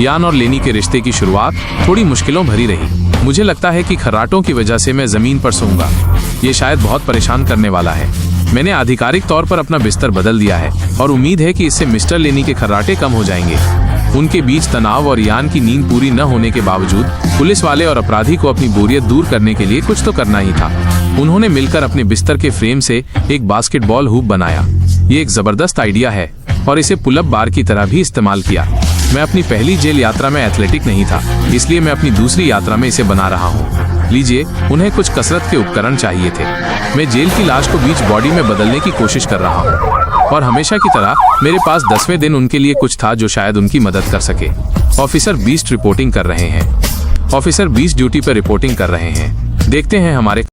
यान और लेनी के रिश्ते की शुरुआत थोड़ी मुश्किलों भरी रही। मुझे लगता है कि खर्राटों की वजह से मैं जमीन पर सोऊंगा। ये शायद बहुत परेशान करने वाला है। मैंने आधिकारिक तौर पर अपना बिस्तर बदल दिया है और उम्मीद है कि इससे मिस्टर लेनी के खर्राटे कम हो जाएंगे। उनके बीच तनाव और यान की नींद पूरी न होने के बावजूद पुलिस वाले और अपराधी को अपनी बोरियत दूर करने के लिए कुछ तो करना ही था। उन्होंने मिलकर अपने बिस्तर के फ्रेम से एक बास्केटबॉल हूप बनाया। ये एक जबरदस्त आइडिया है और इसे पुलअप बार की तरह भी इस्तेमाल किया। मैं अपनी पहली जेल यात्रा में एथलेटिक नहीं था, इसलिए मैं अपनी दूसरी यात्रा में इसे बना रहा हूँ। लीजिए, उन्हें कुछ कसरत के उपकरण चाहिए थे। मैं जेल की लाश को बीच बॉडी में बदलने की कोशिश कर रहा हूँ और हमेशा की तरह मेरे पास 10वें दिन उनके लिए कुछ था जो शायद उनकी मदद कर सके। ऑफिसर बीस्ट रिपोर्टिंग कर रहे हैं। ऑफिसर बीस्ट ड्यूटी पर रिपोर्टिंग कर रहे हैं। देखते हैं हमारे